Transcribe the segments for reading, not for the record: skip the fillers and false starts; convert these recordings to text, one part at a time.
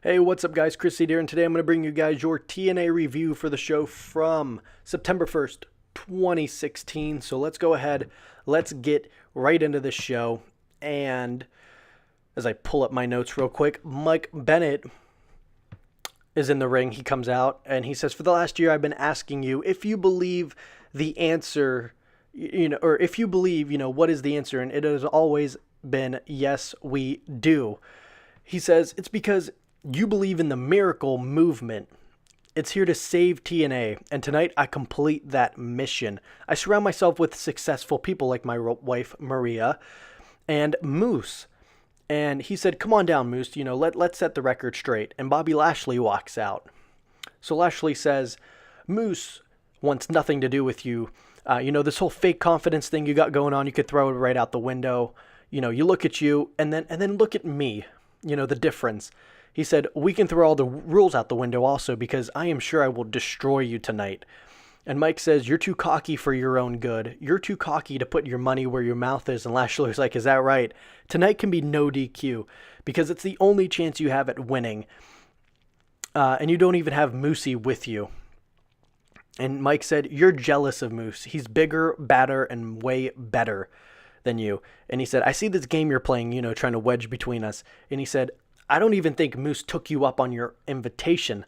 Hey, what's up, guys? Chris here, and today I'm going to bring you guys your TNA review for the show from September 1st, 2016. So let's go ahead, let's get right into the show. And as I pull up my notes real quick, Mike Bennet is in the ring. He comes out and he says, "For the last year, I've been asking you if you believe the answer, or if you believe, what is the answer? And it has always been, yes, we do." He says, "It's because you believe in the miracle movement. It's here to save TNA, and tonight I complete that mission. I surround myself with successful people like my wife, Maria, and Moose." And he said, "Come on down, Moose, let's set the record straight." And Bobby Lashley walks out. So Lashley says, "Moose wants nothing to do with you. This whole fake confidence thing you got going on, you could throw it right out the window. You look at you, and then look at me. The difference." He said, "We can throw all the rules out the window also, because I am sure I will destroy you tonight." And Mike says, "You're too cocky for your own good. You're too cocky to put your money where your mouth is." And Lashley's like, "Is that right? Tonight can be no DQ, because it's the only chance you have at winning. And you don't even have Moosey with you." And Mike said, "You're jealous of Moose. He's bigger, badder, and way better than you." And he said, "I see this game you're playing, trying to wedge between us." And he said, "I don't even think Moose took you up on your invitation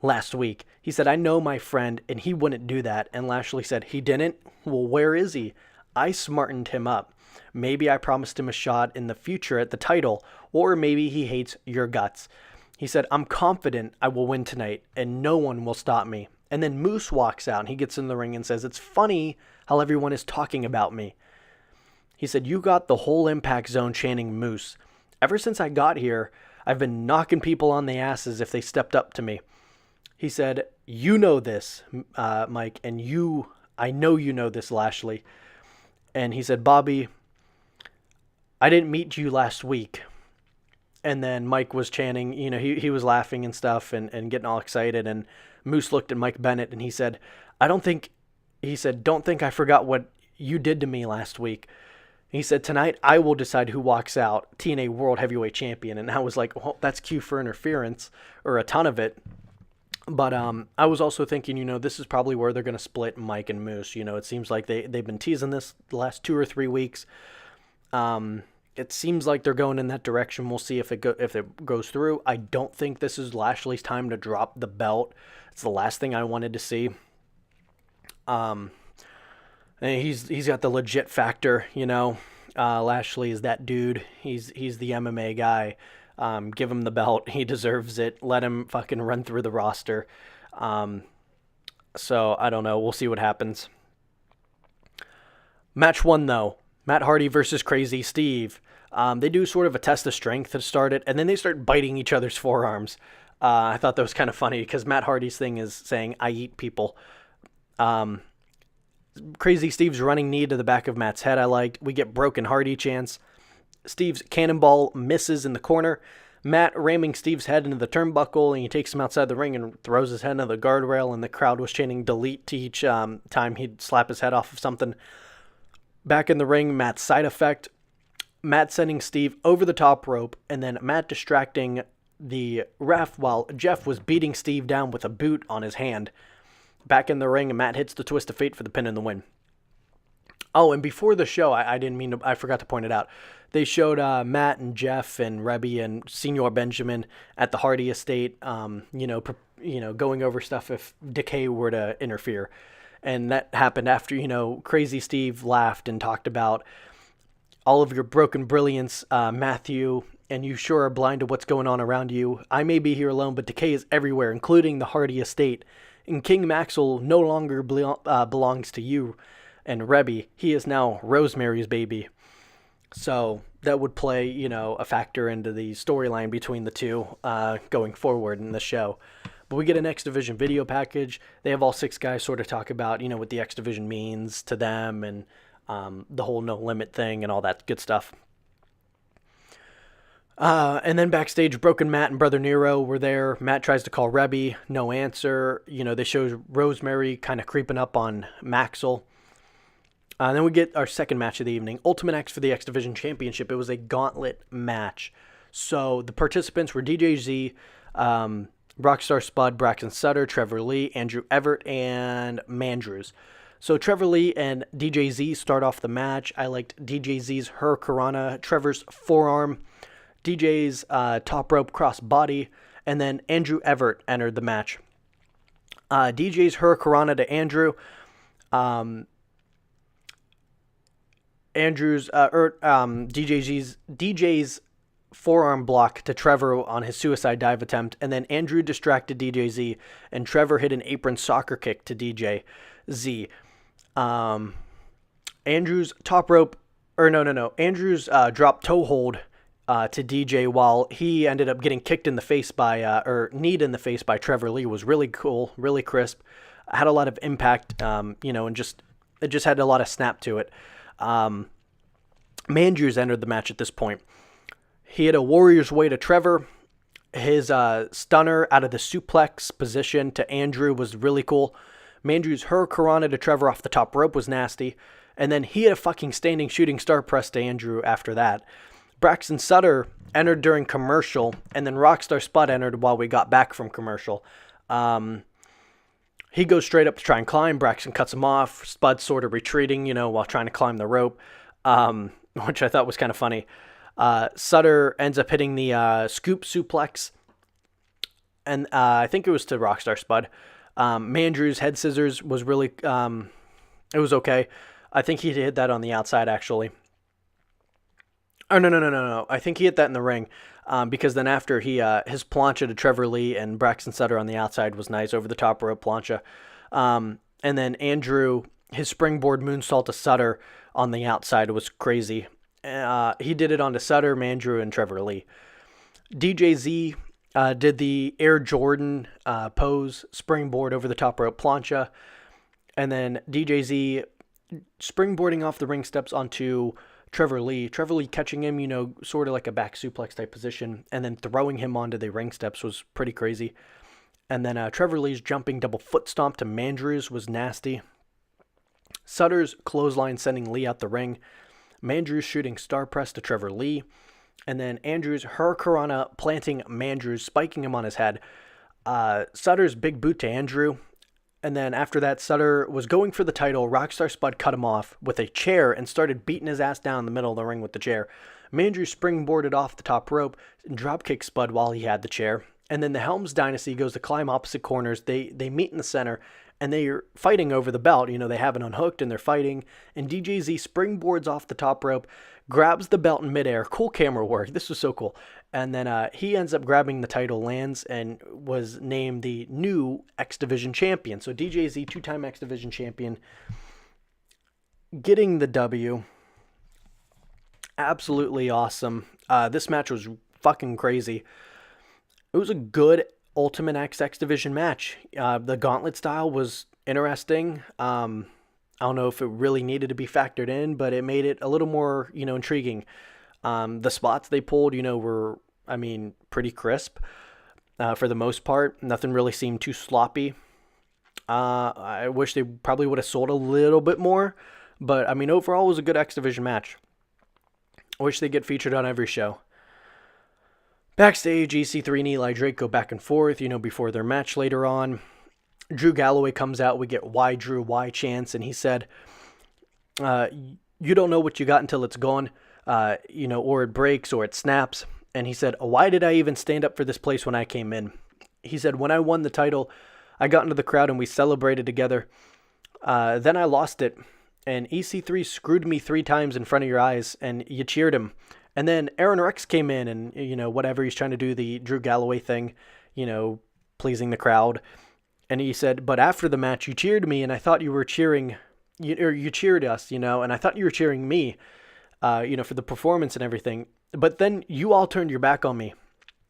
last week." He said, "I know my friend, and he wouldn't do that." And Lashley said, "He didn't? Well, where is he? I smartened him up. Maybe I promised him a shot in the future at the title, or maybe he hates your guts." He said, "I'm confident I will win tonight, and no one will stop me." And then Moose walks out, and he gets in the ring and says, "It's funny how everyone is talking about me." He said, "You got the whole Impact Zone chanting Moose. Ever since I got here, I've been knocking people on the asses if they stepped up to me." He said, "You know this, Mike, and I know you know this, Lashley." And he said, "Bobby, I didn't meet you last week." And then Mike was chanting, he was laughing and stuff and getting all excited. And Moose looked at Mike Bennett and he said, "Don't think I forgot what you did to me last week." He said, "Tonight I will decide who walks out TNA World Heavyweight Champion." And I was like, well, that's cue for interference, or a ton of it. But I was also thinking, this is probably where they're going to split Mike and Moose. It seems like they've been teasing this the last 2 or 3 weeks. It seems like they're going in that direction. We'll see if it goes through. I don't think this is Lashley's time to drop the belt. It's the last thing I wanted to see. And he's got the legit factor, Lashley is that dude. He's the MMA guy. Give him the belt. He deserves it. Let him fucking run through the roster. So I don't know. We'll see what happens. Match 1, though. Matt Hardy versus Crazy Steve. They do sort of a test of strength to start it, and then they start biting each other's forearms. I thought that was kind of funny because Matt Hardy's thing is saying, "I eat people." Crazy Steve's running knee to the back of Matt's head I liked. We get broken Hardy chants. Steve's cannonball misses in the corner. Matt ramming Steve's head into the turnbuckle, and he takes him outside the ring and throws his head into the guardrail, and the crowd was chanting delete to each time he'd slap his head off of something. Back in the ring, Matt's side effect. Matt sending Steve over the top rope, and then Matt distracting the ref while Jeff was beating Steve down with a boot on his hand. Back in the ring, and Matt hits the twist of fate for the pin and the win. Oh, and before the show, I forgot to point it out. They showed Matt and Jeff and Rebby and Senor Benjamin at the Hardy estate, going over stuff if Decay were to interfere. And that happened after, Crazy Steve laughed and talked about all of your broken brilliance, Matthew, and you sure are blind to what's going on around you. I may be here alone, but Decay is everywhere, including the Hardy estate. And King Maxwell no longer belongs to you and Rebby. He is now Rosemary's baby. So that would play, a factor into the storyline between the two going forward in the show. But we get an X Division video package. They have all 6 guys sort of talk about, what the X Division means to them and the whole no limit thing and all that good stuff. And then backstage, Broken Matt and Brother Nero were there. Matt tries to call Rebby, no answer. They show Rosemary kind of creeping up on Maxwell. Then we get our second match of the evening, Ultimate X for the X Division Championship. It was a gauntlet match. So the participants were DJZ, Rockstar Spud, Braxton Sutter, Trevor Lee, Andrew Everett, and Mandrews. So Trevor Lee and DJZ start off the match. I liked DJZ's Hurricanrana, Trevor's forearm, DJ's top rope cross body, and then Andrew Everett entered the match. DJ's Hurricanrana to Andrew. DJ's forearm block to Trevor on his suicide dive attempt, and then Andrew distracted DJZ, and Trevor hit an apron soccer kick to DJZ. Andrew's top rope, Andrew's drop toe hold to DJ while he ended up getting kicked in the face by, kneed in the face by Trevor Lee was really cool, really crisp, had a lot of impact, and it just had a lot of snap to it. Mandrews entered the match at this point. He had a Warrior's Way to Trevor. His stunner out of the suplex position to Andrew was really cool. Mandrews' Hurricanrana to Trevor off the top rope was nasty. And then he had a fucking standing shooting star press to Andrew after that. Braxton Sutter entered during commercial, and then Rockstar Spud entered while we got back from commercial. He goes straight up to try and climb. Braxton cuts him off. Spud's sort of retreating, while trying to climb the rope, which I thought was kind of funny. Sutter ends up hitting the scoop suplex, and I think it was to Rockstar Spud. Mandrews' head scissors was really, it was okay. I think he hit that on the outside, actually. Oh, no. I think he hit that in the ring, because then after his plancha to Trevor Lee and Braxton Sutter on the outside was nice, over the top rope plancha. And then Andrew, his springboard moonsault to Sutter on the outside was crazy. He did it onto Sutter, Mandrew, and Trevor Lee. DJZ did the Air Jordan pose, springboard over the top rope plancha, and then DJZ springboarding off the ring steps onto Trevor Lee. Trevor Lee catching him, sort of like a back suplex type position, and then throwing him onto the ring steps was pretty crazy. And then Trevor Lee's jumping double foot stomp to Mandrews was nasty. Sutter's clothesline sending Lee out the ring. Mandrews shooting star press to Trevor Lee. And then Andrews' Hurricanrana planting Mandrews, spiking him on his head. Sutter's big boot to Andrew. And then after that, Sutter was going for the title. Rockstar Spud cut him off with a chair and started beating his ass down in the middle of the ring with the chair. Mandrews springboarded off the top rope and dropkicked Spud while he had the chair. And then the Helms Dynasty goes to climb opposite corners. They meet in the center, and they're fighting over the belt. They have it unhooked, and they're fighting. And DJZ springboards off the top rope, grabs the belt in midair. Cool camera work. This was so cool. And then he ends up grabbing the title, lands, and was named the new X Division champion. So DJZ, two-time X Division champion, getting the W. Absolutely awesome. This match was fucking crazy. It was a good Ultimate X Division match. The gauntlet style was interesting. I don't know if it really needed to be factored in, but it made it a little more, intriguing. The spots they pulled, were, pretty crisp for the most part. Nothing really seemed too sloppy. I wish they probably would have sold a little bit more, but overall it was a good X Division match. I wish they get featured on every show. Backstage, EC3 and Eli Drake go back and forth, before their match later on. Drew Galloway comes out. We get why Drew, why chance, and he said, you don't know what you got until it's gone, or it breaks or it snaps. And he said, why did I even stand up for this place when I came in? He said, when I won the title, I got into the crowd and we celebrated together. Then I lost it, and EC3 screwed me 3 times in front of your eyes, and you cheered him. And then Aaron Rex came in and, whatever, he's trying to do the Drew Galloway thing, pleasing the crowd. And he said, but after the match, you cheered me, and I thought you were cheering, you cheered us, and I thought you were cheering me, for the performance and everything. But then you all turned your back on me.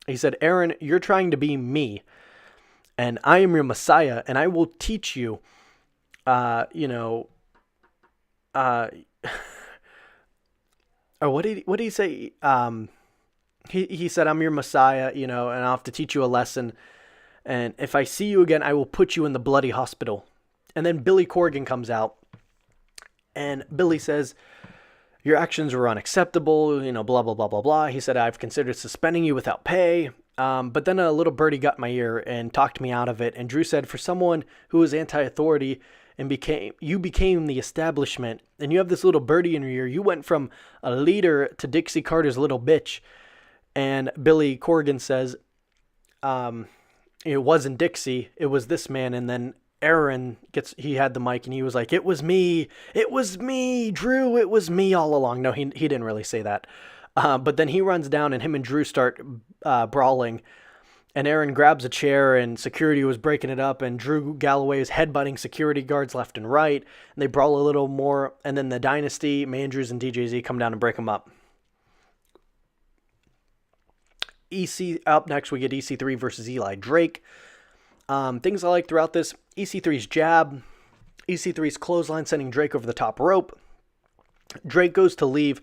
He said, Aaron, you're trying to be me, and I am your Messiah, and I will teach you, or what did he say? He said, I'm your Messiah, and I'll have to teach you a lesson. And if I see you again, I will put you in the bloody hospital. And then Billy Corgan comes out. And Billy says, your actions were unacceptable, blah, blah, blah, blah, blah. He said, I've considered suspending you without pay. But then a little birdie got in my ear and talked me out of it. And Drew said, for someone who was anti-authority and you became the establishment, and you have this little birdie in your ear, you went from a leader to Dixie Carter's little bitch. And Billy Corgan says, it wasn't Dixie, it was this man. And then Aaron he had the mic and he was like, it was me, Drew, it was me all along. No, he didn't really say that. But then he runs down and him and Drew start brawling. And Aaron grabs a chair and security was breaking it up. And Drew Galloway is headbutting security guards left and right. And they brawl a little more. And then the Dynasty, Mandrews and DJZ come down and break them up. Up next, we get EC3 versus Eli Drake. Things I like throughout this, EC3's jab, EC3's clothesline sending Drake over the top rope. Drake goes to leave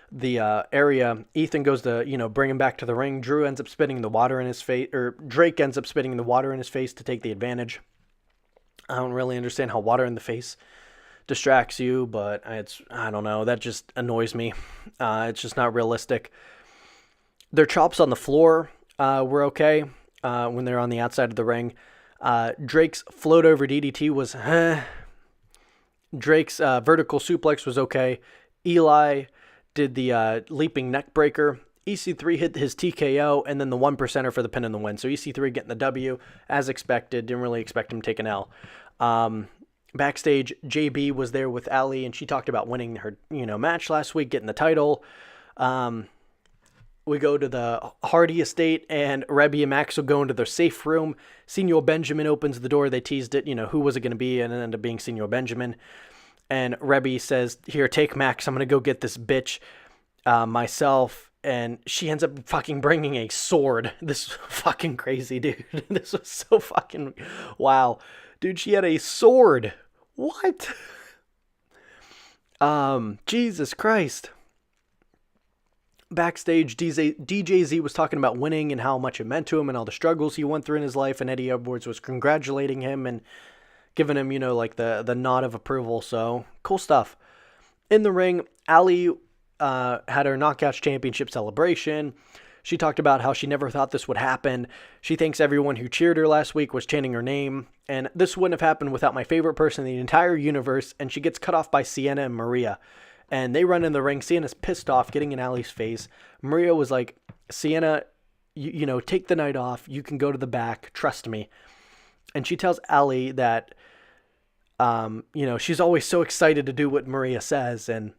the area. Ethan goes to, bring him back to the ring. Drew ends up spitting the water in his face, or Drake ends up spitting the water in his face to take the advantage. I don't really understand how water in the face distracts you, but I don't know. That just annoys me. It's just not realistic. Their chops on the floor were okay when they're on the outside of the ring. Drake's float over DDT was Drake's vertical suplex was okay. Eli did the leaping neck breaker. EC3 hit his TKO, and then the 1%er for the pin and the win. So EC3 getting the W, as expected. Didn't really expect him to take an L. Backstage, JB was there with Ali, and she talked about winning her match last week, getting the title. We go to the Hardy estate, and Rebby and Max will go into their safe room. Senor Benjamin opens the door. They teased it, who was it going to be, and it ended up being Senor Benjamin. And Rebby says, here, take Max. I'm going to go get this bitch myself. And she ends up fucking bringing a sword. This is fucking crazy, dude. This was so fucking... Wow. Dude, she had a sword. What? Jesus Christ. Backstage, DJZ was talking about winning and how much it meant to him and all the struggles he went through in his life, and Eddie Edwards was congratulating him and giving him, like the nod of approval. So, cool stuff. In the ring, Ali had her Knockouts Championship celebration. She talked about how she never thought this would happen. She thinks everyone who cheered her last week was chanting her name, and this wouldn't have happened without my favorite person in the entire universe, and she gets cut off by Sienna and Maria. And they run in the ring. Sienna's pissed off, getting in Ali's face. Maria was like, Sienna, take the night off. You can go to the back. Trust me. And she tells Ali that, she's always so excited to do what Maria says. And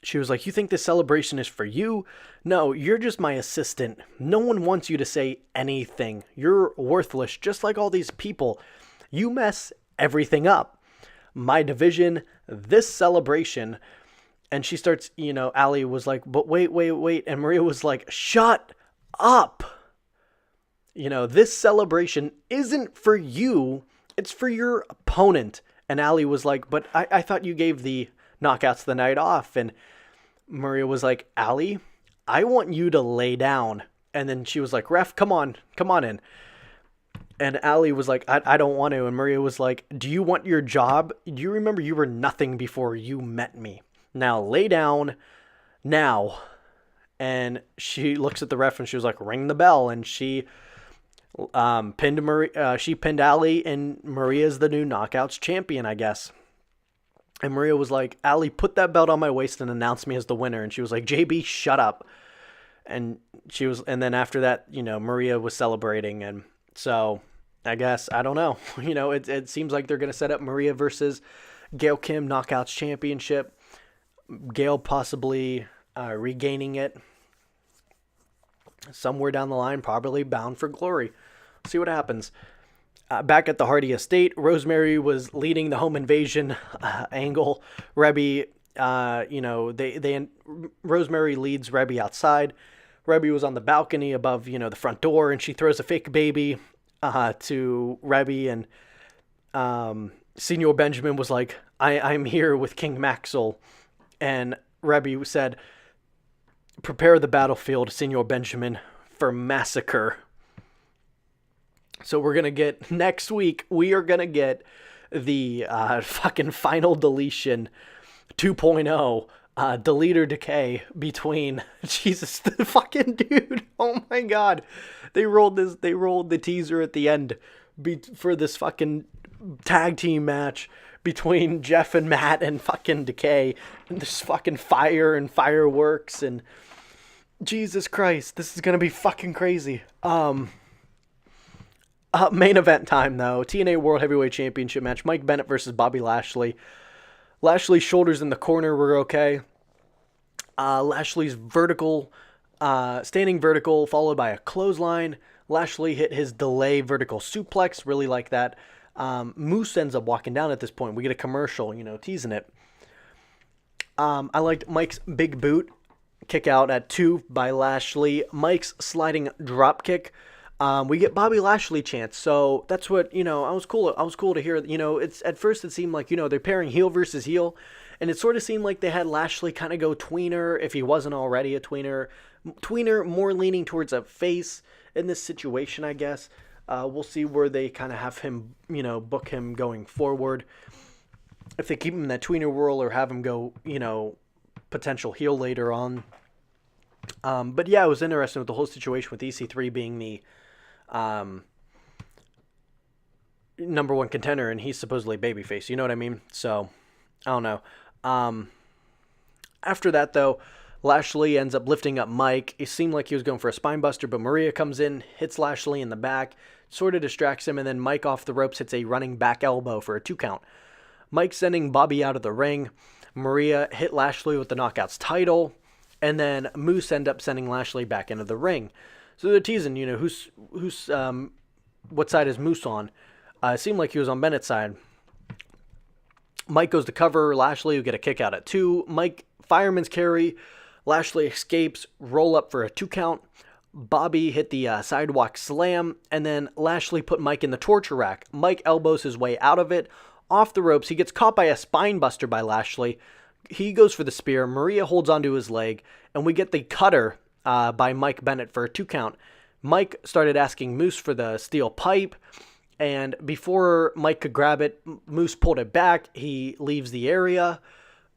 she was like, you think this celebration is for you? No, you're just my assistant. No one wants you to say anything. You're worthless, just like all these people. You mess everything up. My division, this celebration. And she starts, Ali was like, but wait. And Maria was like, shut up. This celebration isn't for you. It's for your opponent. And Ali was like, but I thought you gave the Knockouts the night off. And Maria was like, Ali, I want you to lay down. And then she was like, ref, come on in. And Ali was like, I don't want to. And Maria was like, do you want your job? Do you remember you were nothing before you met me? Now lay down now. And she looks at the ref and she was like, ring the bell. And she pinned Maria. She pinned Ali, and Maria's the new Knockouts champion, I guess. And Maria was like, Ali, put that belt on my waist and announce me as the winner. And she was like, JB, shut up. And then after that, Maria was celebrating. And so I guess, I don't know. It seems like they're going to set up Maria versus Gail Kim Knockouts Championship. Gail possibly regaining it somewhere down the line, probably bound for glory. See what happens. Back at the Hardy estate, Rosemary was leading the home invasion angle. Rebby, Rosemary leads Rebby outside. Rebby was on the balcony above, the front door, and she throws a fake baby to Rebby, and Senor Benjamin was like, I'm here with King Maxwell, and Rebby said, prepare the battlefield, Senor Benjamin, for massacre. So we're going to get, next week, we are going to get the fucking final deletion 2.0, delete or decay between Jesus, the fucking dude. Oh my god. They rolled the teaser at the end for this fucking tag team match between Jeff and Matt and fucking Decay. And there's fucking fire and fireworks and Jesus Christ, this is gonna be fucking crazy. Main event time though. TNA World Heavyweight Championship match. Mike Bennet versus Bobby Lashley. Lashley's shoulders in the corner were okay. Lashley's standing vertical, followed by a clothesline. Lashley hit his delay vertical suplex, really like that. Moose ends up walking down at this point. We get a commercial, teasing it. I liked Mike's big boot kick out at 2 by Lashley. Mike's sliding drop kick. We get Bobby Lashley chance, so that's what I was cool. I was cool to hear. It's at first it seemed like they're pairing heel versus heel, and it sort of seemed like they had Lashley kind of go tweener if he wasn't already a tweener. Tweener more leaning towards a face in this situation, I guess. We'll see where they kind of have him, book him going forward. If they keep him in that tweener role or have him go, potential heel later on. But yeah, it was interesting with the whole situation with EC3 being the number one contender, and he's supposedly babyface. You know what I mean? So, I don't know. After that, though, Lashley ends up lifting up Mike. It seemed like he was going for a spine buster, but Maria comes in, hits Lashley in the back, sort of distracts him, and then Mike off the ropes hits a running back elbow for a 2 count. Mike sending Bobby out of the ring. Maria hit Lashley with the Knockouts title, and then Moose end up sending Lashley back into the ring. So they're teasing, what side is Moose on? It seemed like he was on Bennett's side. Mike goes to cover Lashley, who get a kick out at 2. Mike fireman's carry. Lashley escapes, roll up for a 2 count. Bobby hit the sidewalk slam, and then Lashley put Mike in the torture rack. Mike elbows his way out of it. Off the ropes, he gets caught by a spine buster by Lashley. He goes for the spear. Maria holds onto his leg, and we get the cutter by Mike Bennet for a 2 count. Mike started asking Moose for the steel pipe, and before Mike could grab it, Moose pulled it back. He leaves the area,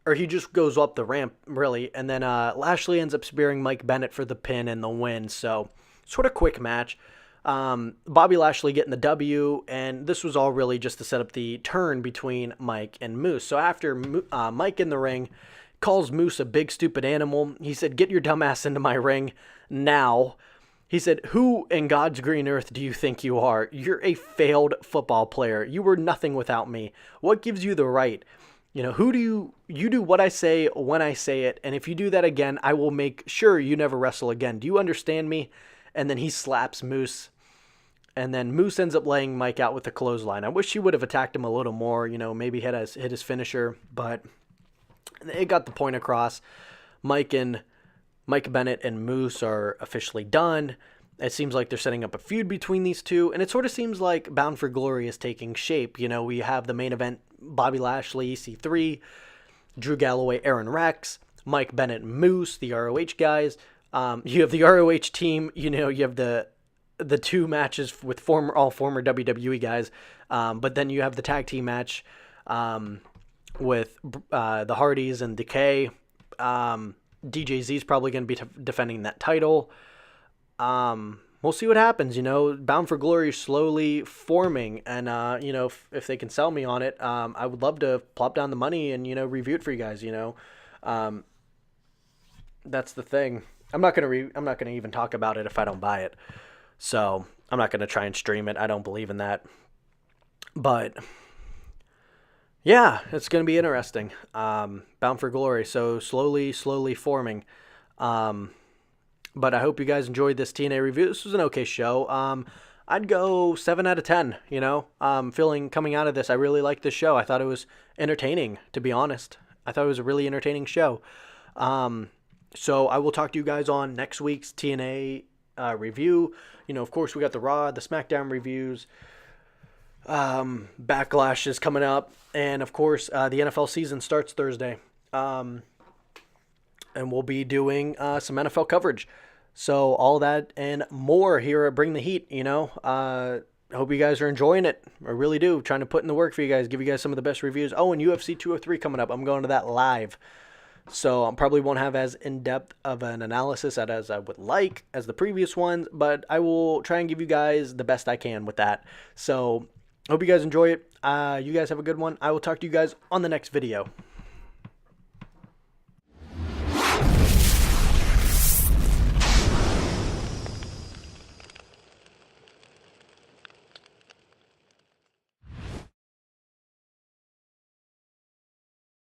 or he just goes up the ramp, really, and then Lashley ends up spearing Mike Bennet for the pin and the win. So, sort of quick match. Bobby Lashley getting the W, and this was all really just to set up the turn between Mike and Moose. So after Mike in the ring calls Moose a big stupid animal, he said, "Get your dumb ass into my ring now." He said, "Who in God's green earth do you think you are? You're a failed football player. You were nothing without me. What gives you the right? Who do you do what I say when I say it, and if you do that again, I will make sure you never wrestle again. Do you understand me?" And then he slaps Moose. And then Moose ends up laying Mike out with the clothesline. I wish he would have attacked him a little more, maybe hit his finisher, but it got the point across. Mike Bennet and Moose are officially done. It seems like they're setting up a feud between these two, and it sort of seems like Bound for Glory is taking shape. We have the main event, Bobby Lashley, EC3, Drew Galloway, Aaron Rex, Mike Bennet, Moose, the ROH guys. You have the ROH team, you have the 2 matches with all former WWE guys, but then you have the tag team match with the Hardys and Decay. DJZ is probably going to be defending that title. We'll see what happens. Bound for Glory is slowly forming, and if they can sell me on it, I would love to plop down the money and review it for you guys. That's the thing. I'm not gonna even talk about it if I don't buy it. So I'm not going to try and stream it. I don't believe in that. But yeah, it's going to be interesting. Bound for Glory. So slowly coming. But I hope you guys enjoyed this TNA review. This was an okay show. I'd go 7 out of 10, feeling coming out of this. I really liked this show. I thought it was entertaining, to be honest. I thought it was a really entertaining show. So I will talk to you guys on next week's TNA review. Of course, we got the Raw, the SmackDown reviews. Backlash is coming up. And, of course, the NFL season starts Thursday. And we'll be doing some NFL coverage. So all that and more here at Bring the Heat, hope you guys are enjoying it. I really do. Trying to put in the work for you guys, give you guys some of the best reviews. Oh, and UFC 203 coming up. I'm going to that live. So I probably won't have as in-depth of an analysis as I would like as the previous ones, but I will try and give you guys the best I can with that. So hope you guys enjoy it. You guys have a good one. I will talk to you guys on the next video.